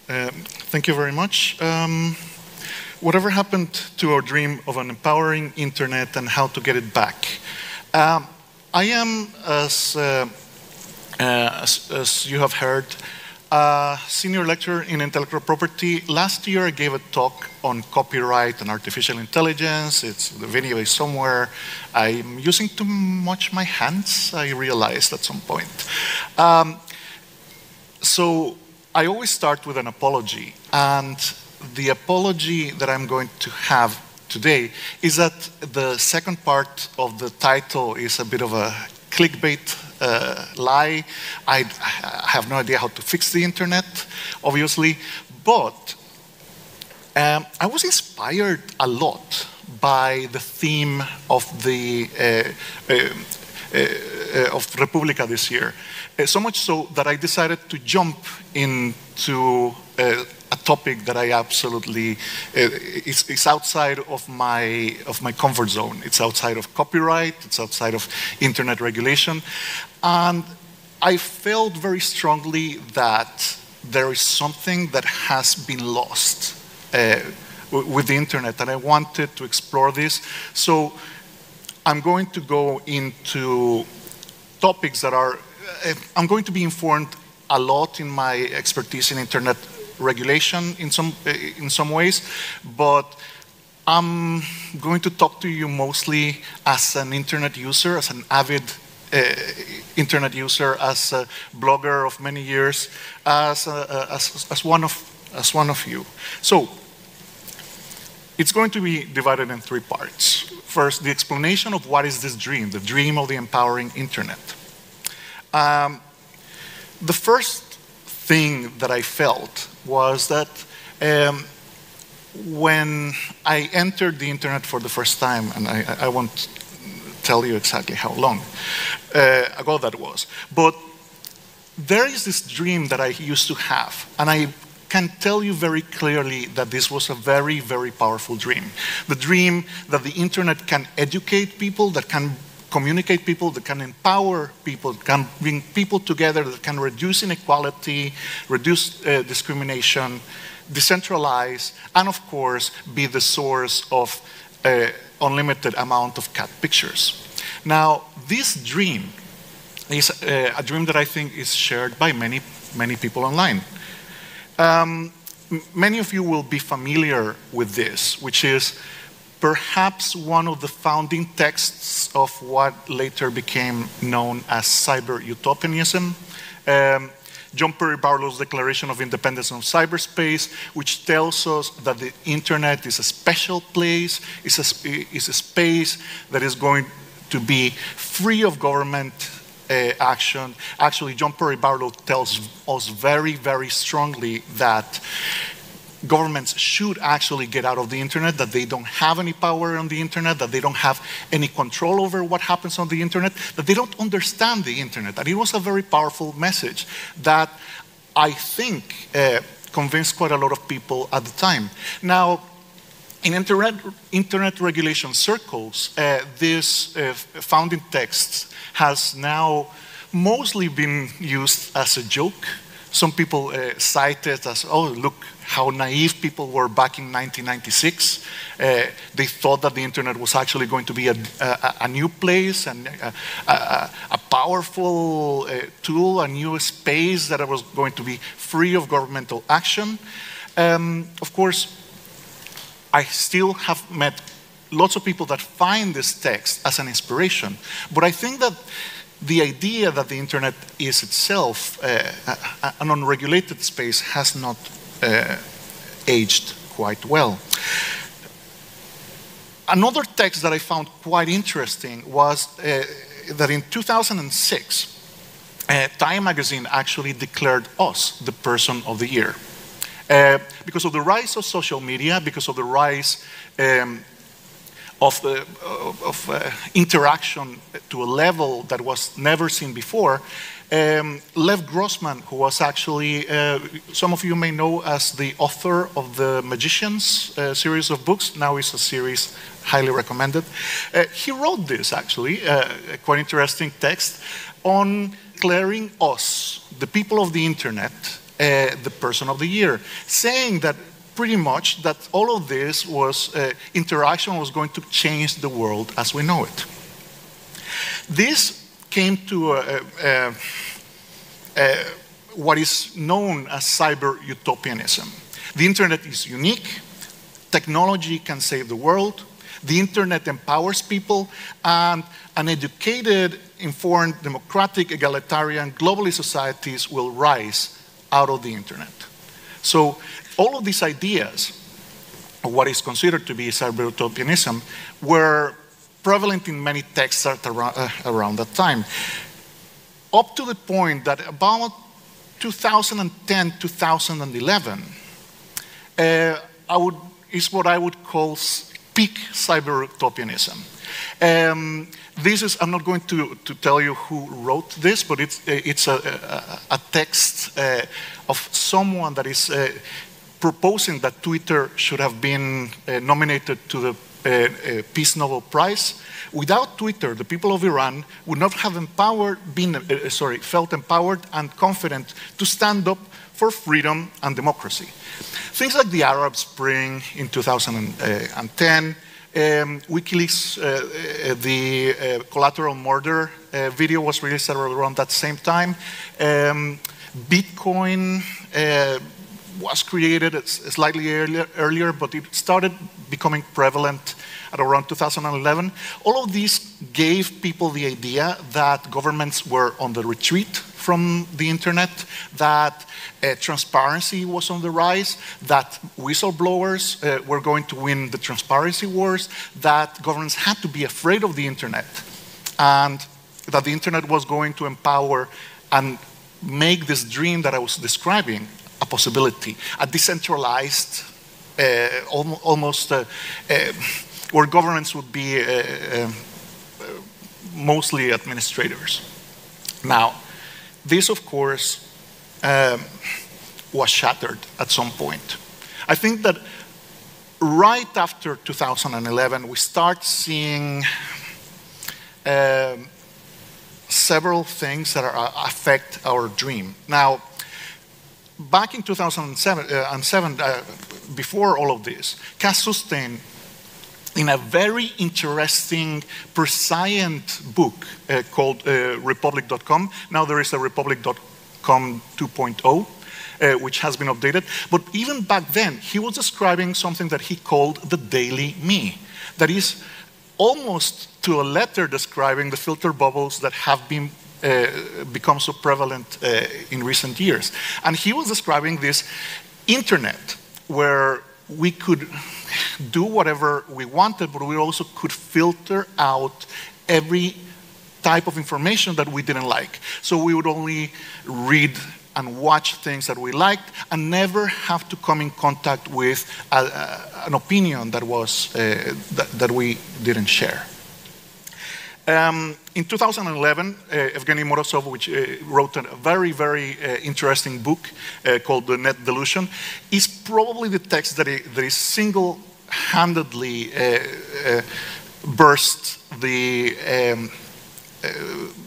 Thank you very much. Whatever happened to our dream of an empowering internet and how to get it back? I am, as you have heard, a senior lecturer in intellectual property. Last year I gave a talk on copyright and artificial intelligence. The video is somewhere. I'm using too much my hands, I realized at some point. So I always start with an apology, and the apology that I'm going to have today is that the second part of the title is a bit of a clickbait lie. I have no idea how to fix the internet, obviously, but I was inspired a lot by the theme of the of Republica this year. So much so that I decided to jump into a topic that I absolutely is outside of my comfort zone. It's outside of copyright. It's outside of internet regulation, and I felt very strongly that there is something that has been lost with the internet, and I wanted to explore this. So I'm going to go into topics that are. I'm going to be informed a lot in my expertise in internet regulation in some ways, but I'm going to talk to you mostly as an internet user, as an avid internet user, as a blogger of many years, as one of you. So it's going to be divided in three parts. First, the explanation of what is this dream, the dream of the empowering internet. The first thing that I felt was that when I entered the internet for the first time, and I won't tell you exactly how long ago that was, but there is this dream that I used to have, and I can tell you very clearly that this was a very, very powerful dream. The dream that the internet can educate people, that can communicate people, that can empower people, that can bring people together, that can reduce inequality, reduce discrimination, decentralize, and of course, be the source of unlimited amount of cat pictures. Now, this dream is a dream that I think is shared by many, many people online. Many of you will be familiar with this, which is perhaps one of the founding texts of what later became known as cybertokenism. John Perry Barlow's Declaration of Independence of Cyberspace, which tells us that the internet is a special place, is a space that is going to be free of government action. Actually, John Perry Barlow tells us very, very strongly that governments should actually get out of the internet, that they don't have any power on the internet, that they don't have any control over what happens on the internet, that they don't understand the internet. And it was a very powerful message that I think convinced quite a lot of people at the time. Now, in internet regulation circles, this founding text has now mostly been used as a joke. Some people cite it as, oh, look how naive people were back in 1996. They thought that the internet was actually going to be a new place and a powerful tool, a new space that was going to be free of governmental action. Of course, I still have met lots of people that find this text as an inspiration, but I think that the idea that the internet is itself an unregulated space has not aged quite well. Another text that I found quite interesting was that in 2006, Time magazine actually declared us the person of the year. Because of the rise of social media, because of the rise of interaction to a level that was never seen before, Lev Grossman, who was actually, some of you may know as the author of the Magicians series of books, now it's a series highly recommended. He wrote this actually, a quite interesting text on declaring us, the people of the internet, the person of the year, saying that pretty much that all of this was, interaction was going to change the world as we know it. This came to what is known as cyber-utopianism. The internet is unique, technology can save the world, the internet empowers people, and an educated, informed, democratic, egalitarian, globalist societies will rise out of the internet. So all of these ideas of what is considered to be cyber-utopianism were prevalent in many texts around that time, up to the point that about 2010, 2011, is what I would call peak cyber-utopianism. I'm not going to tell you who wrote this, but it's a text of someone that is proposing that Twitter should have been nominated to the Peace Nobel Prize. Without Twitter, the people of Iran would not have felt empowered and confident to stand up for freedom and democracy. Things like the Arab Spring in 2010, WikiLeaks, the collateral murder video was released around that same time. Bitcoin was created slightly earlier, but it started becoming prevalent at around 2011. All of these gave people the idea that governments were on the retreat from the internet, that transparency was on the rise, that whistleblowers were going to win the transparency wars, that governments had to be afraid of the internet, and that the internet was going to empower and make this dream that I was describing a possibility, a decentralized, almost where governments would be mostly administrators. Now, this, of course, was shattered at some point. I think that right after 2011, we start seeing several things that affect our dream. Now, back in 2007, before all of this, Cass Sustein, in a very interesting, prescient book called Republic.com. Now there is a Republic.com 2.0, which has been updated. But even back then, he was describing something that he called the daily me. That is almost to a letter describing the filter bubbles that have been become so prevalent in recent years. And he was describing this internet where we could do whatever we wanted, but we also could filter out every type of information that we didn't like. So we would only read and watch things that we liked and never have to come in contact with an opinion that was that we didn't share. In 2011, Evgeny Morozov, which wrote a very, very interesting book called The Net Dilution, is probably the text that is single-handedly burst the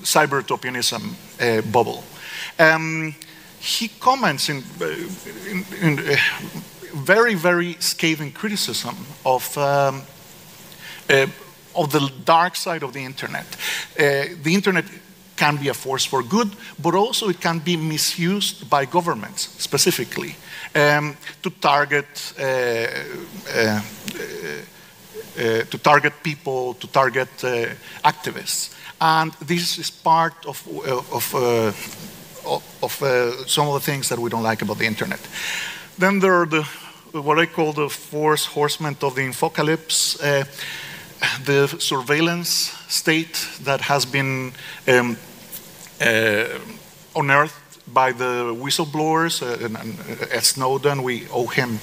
cyber-utopianism bubble. He comments in very, very scathing criticism of the dark side of the internet. The internet can be a force for good, but also it can be misused by governments, specifically, to target people, to target activists. And this is part of some of the things that we don't like about the internet. Then there are what I call the four horsemen of the infocalypse. The surveillance state that has been unearthed by the whistleblowers, and Snowden, we owe him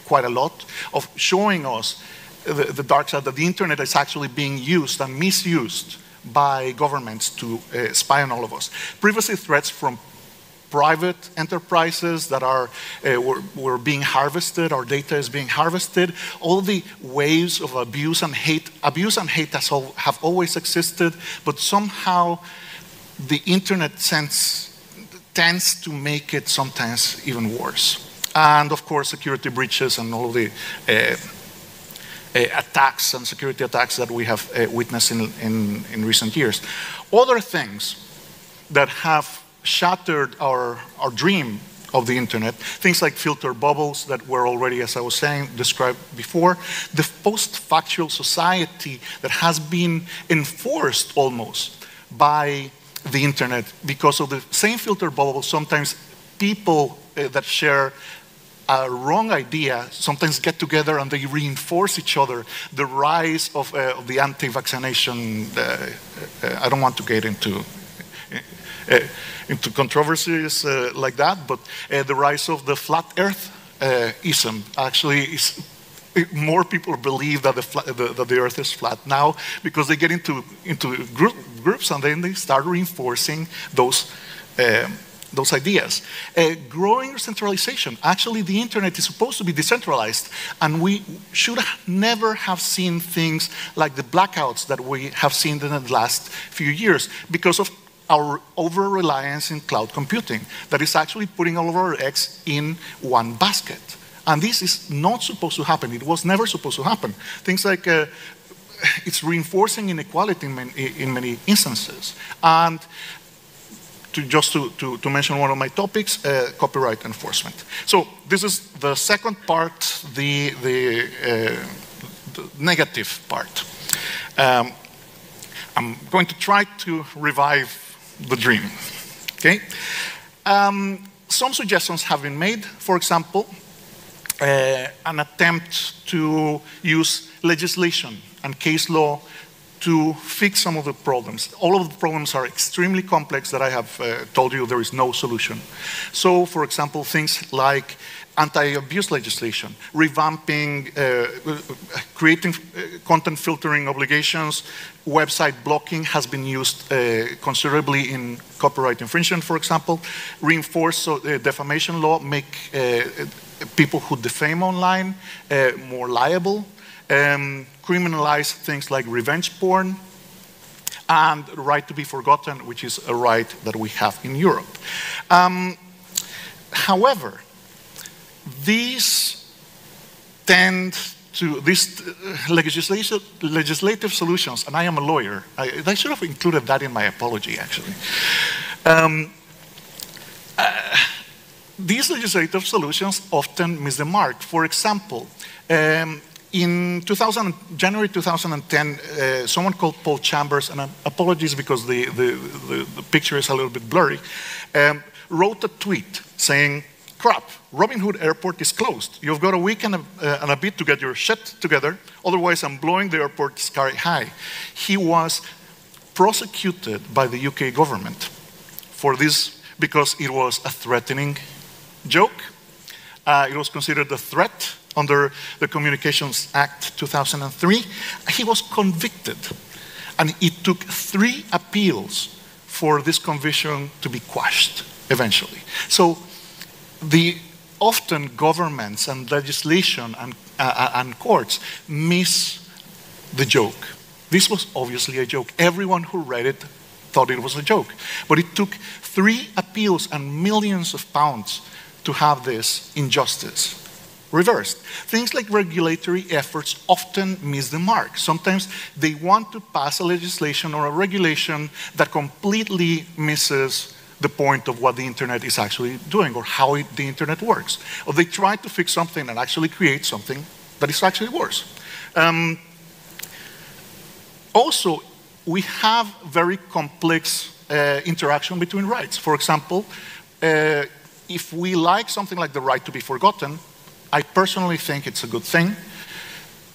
quite a lot, of showing us the dark side, that the internet is actually being used and misused by governments to spy on all of us. Privacy threats from private enterprises that were being harvested, our data is being harvested, all the waves of abuse and hate have always existed, but somehow the internet tends to make it sometimes even worse. And of course, security breaches and all of the attacks and security attacks that we have witnessed in recent years. Other things that have shattered our dream of the internet, things like filter bubbles that were already, as I was saying, described before, the post-factual society that has been enforced almost by the internet because of the same filter bubble. Sometimes people that share a wrong idea sometimes get together and they reinforce each other. The rise of the anti-vaccination, I don't want to get into controversies like that, but the rise of the flat earth-ism actually is, more people believe that the earth is flat now because they get into groups and then they start reinforcing those ideas. Growing centralization. Actually, the internet is supposed to be decentralized, and we should never have seen things like the blackouts that we have seen in the last few years because of our over-reliance in cloud computing that is actually putting all of our eggs in one basket. And this is not supposed to happen. It was never supposed to happen. Things like it's reinforcing inequality in many instances. And just to mention one of my topics, copyright enforcement. So this is the second part, the negative part. I'm going to try to revive the dream, okay? Some suggestions have been made. For example, an attempt to use legislation and case law to fix some of the problems. All of the problems are extremely complex that I have told you there is no solution. So, for example, things like anti-abuse legislation, revamping, creating content filtering obligations, website blocking has been used considerably in copyright infringement, for example, reinforce defamation law, make people who defame online more liable, criminalize things like revenge porn, and the right to be forgotten, which is a right that we have in Europe. However, these legislative solutions, and I am a lawyer, I should have included that in my apology, actually. These legislative solutions often miss the mark. For example, in January 2010, someone called Paul Chambers, and apologies because the picture is a little bit blurry, wrote a tweet saying, "Crap, Robin Hood Airport is closed. You've got a week and a bit to get your shit together, otherwise I'm blowing the airport sky high." He was prosecuted by the UK government for this because it was a threatening joke. It was considered a threat under the Communications Act 2003. He was convicted, and it took 3 appeals for this conviction to be quashed eventually. So often governments and legislation and courts miss the joke. This was obviously a joke. Everyone who read it thought it was a joke. But it took 3 appeals and millions of pounds to have this injustice reversed. Things like regulatory efforts often miss the mark. Sometimes they want to pass a legislation or a regulation that completely misses the point of what the internet is actually doing or how the internet works. Or they try to fix something and actually create something that is actually worse. Also, we have very complex interaction between rights. For example, if we like something like the right to be forgotten, I personally think it's a good thing.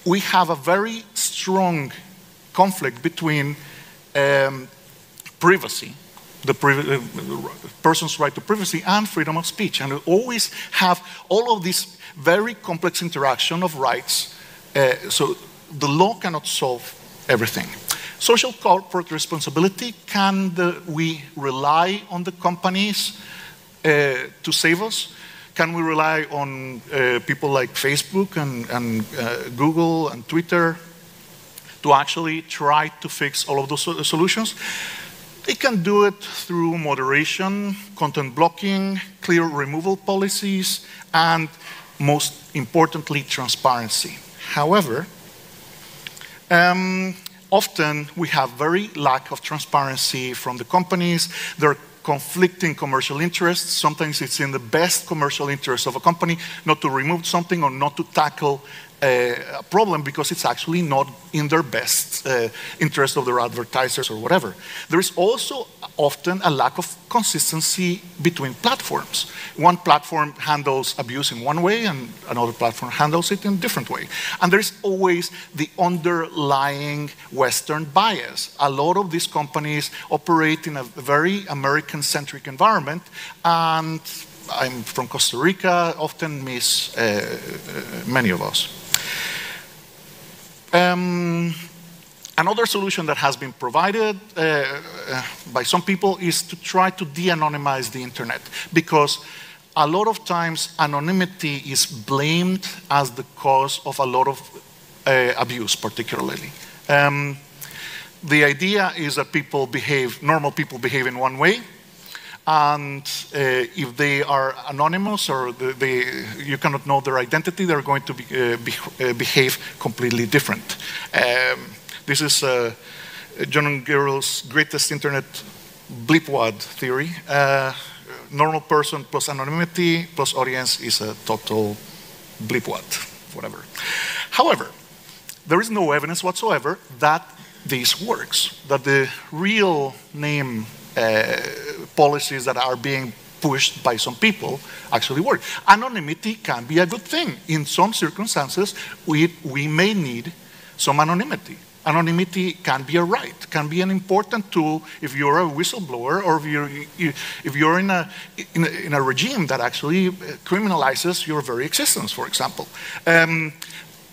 We have a very strong conflict between privacy, the person's right to privacy, and freedom of speech. And we always have all of this very complex interaction of rights, so the law cannot solve everything. Social corporate responsibility, we rely on the companies to save us? Can we rely on people like Facebook and Google and Twitter to actually try to fix all of those solutions? It can do it through moderation, content blocking, clear removal policies, and most importantly, transparency. However, often we have very lack of transparency from the companies. There are conflicting commercial interests. Sometimes it's in the best commercial interest of a company not to remove something or not to tackle a problem because it's actually not in their best interest of their advertisers or whatever. There is also often a lack of consistency between platforms. One platform handles abuse in one way and another platform handles it in a different way. And there's always the underlying Western bias. A lot of these companies operate in a very American-centric environment, and I'm from Costa Rica, often miss many of us. Another solution that has been provided by some people is to try to de-anonymize the internet, because a lot of times anonymity is blamed as the cause of a lot of abuse, particularly. The idea is that normal people behave in one way, and if they are anonymous or you cannot know their identity, they're going to behave completely different. This is John Girl's greatest internet bleepwad theory. Normal person plus anonymity plus audience is a total bleepwad, whatever. However, there is no evidence whatsoever that this works, that the real name policies that are being pushed by some people actually work. Anonymity can be a good thing. In some circumstances, we may need some anonymity. Anonymity can be a right, can be an important tool if you're a whistleblower or if you're in a regime that actually criminalizes your very existence, for example.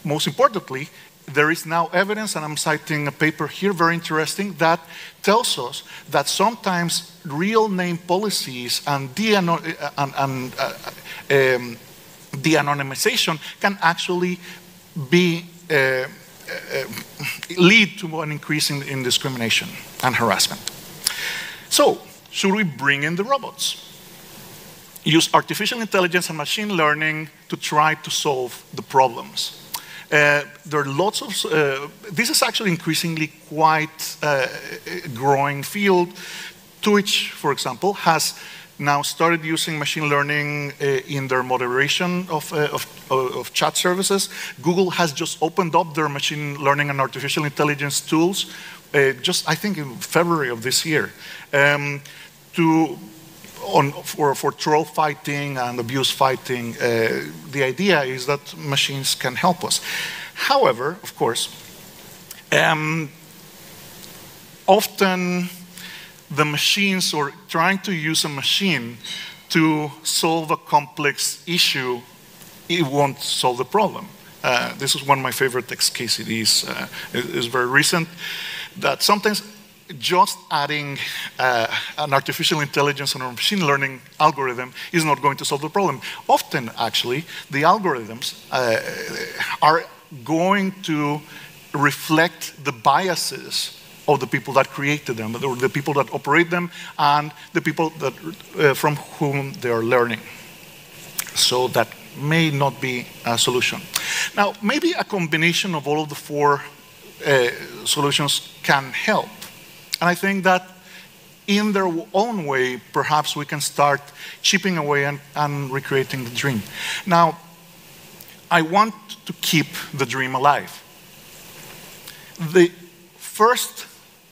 Most importantly, there is now evidence, and I'm citing a paper here, very interesting, that tells us that sometimes real name policies and de-anonymization can actually be lead to an increase in discrimination and harassment. So, should we bring in the robots? Use artificial intelligence and machine learning to try to solve the problems. There are lots of, this is actually increasingly quite a growing field. Twitch, for example, has now started using machine learning in their moderation of chat services. Google has just opened up their machine learning and artificial intelligence tools, just I think in February of this year, for troll fighting and abuse fighting. The idea is that machines can help us. However, of course, often the machines, or trying to use a machine to solve a complex issue, it won't solve the problem. This is one of my favorite XKCDs. It's very recent, that sometimes just adding an artificial intelligence or a machine learning algorithm is not going to solve the problem. Often, actually, the algorithms are going to reflect the biases of the people that created them, or the people that operate them, and the people that, from whom they are learning. So that may not be a solution. Now, maybe a combination of all of the four solutions can help. And I think that in their own way, perhaps we can start chipping away and recreating the dream. Now, I want to keep the dream alive. The first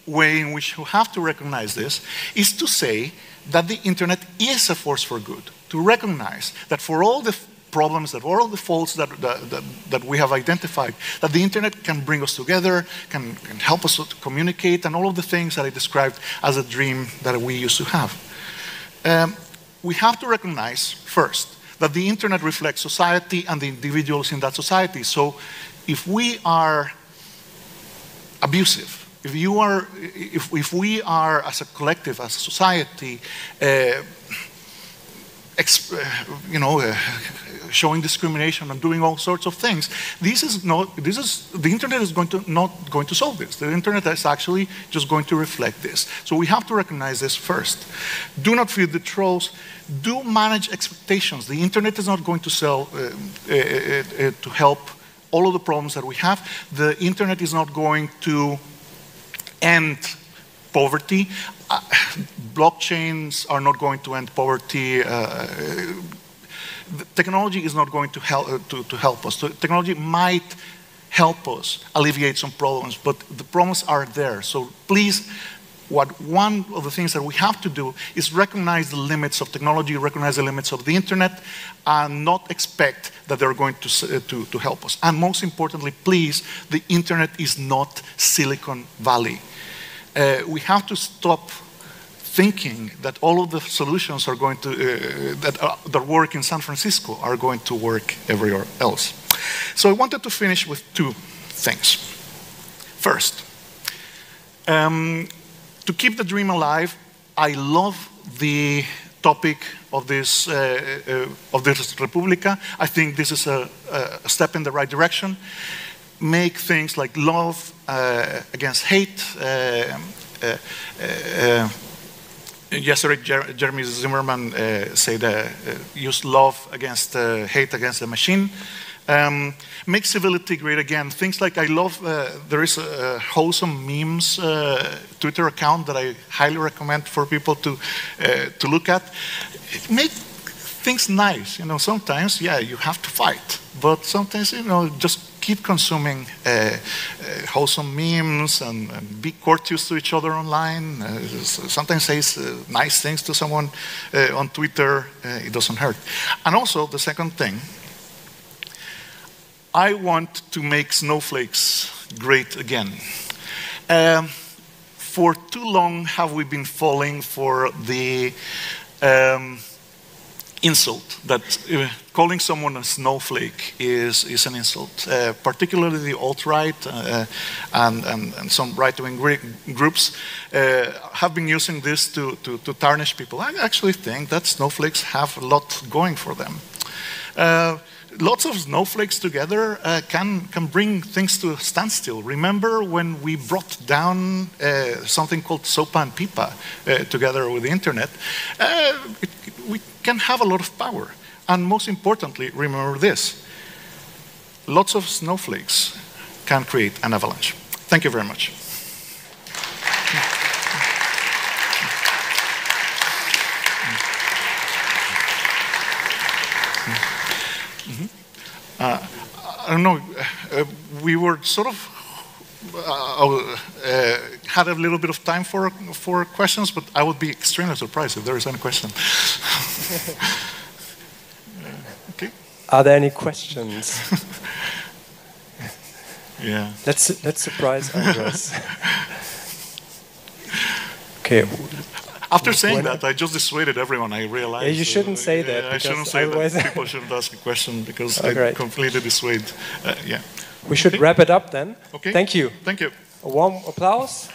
way in which you have to recognize this is to say that the internet is a force for good, to recognize that for all the problems, that all the faults that we have identified, that the internet can bring us together, can help us to communicate, and all of the things that I described as a dream that we used to have. We have to recognize first that the internet reflects society and the individuals in that society. So if we are abusive, if we are as a collective, as a society, showing discrimination and doing all sorts of things. The internet is not going to solve this. The internet is actually just going to reflect this. So we have to recognize this first. Do not feed the trolls. Do manage expectations. The internet is not going to to help all of the problems that we have. The internet is not going to end poverty. Blockchains are not going to end poverty. Technology is not going to help us. So technology might help us alleviate some problems, but the problems are there. So please, one of the things that we have to do is recognize the limits of technology, recognize the limits of the internet, and not expect that they're going to help us. And most importantly, please, the internet is not Silicon Valley. We have to stop thinking that all of the solutions are going to, that work in San Francisco are going to work everywhere else. So I wanted to finish with two things. First, to keep the dream alive, I love the topic of this Republica. I think this is a step in the right direction. Make things like love against hate. Yesterday, Jeremy Zimmerman said, use love against hate against the machine. Make civility great again. Things like I love, there is a wholesome memes Twitter account that I highly recommend for people to look at. Make things nice. Sometimes, yeah, you have to fight. But sometimes, just keep consuming wholesome memes and be courteous to each other online. Sometimes say nice things to someone on Twitter. It doesn't hurt. And also, the second thing, I want to make snowflakes great again. For too long have we been falling for the insult that calling someone a snowflake is an insult. Particularly the alt-right and some right-wing groups have been using this to tarnish people. I actually think that snowflakes have a lot going for them. Lots of snowflakes together can bring things to a standstill. Remember when we brought down something called SOPA and PIPA together with the internet? We can have a lot of power. And most importantly, remember this. Lots of snowflakes can create an avalanche. Thank you very much. I don't know, we were sort of, had a little bit of time for questions, but I would be extremely surprised if there is any question. Okay. Are there any questions? Yeah. Let's surprise Andres. Okay. After saying that, I just dissuaded everyone. I realized. Yeah, you shouldn't say that. I shouldn't say that. People shouldn't ask a question because I completely dissuade. Yeah. We should wrap it up then. Okay. Thank you. Thank you. A warm applause.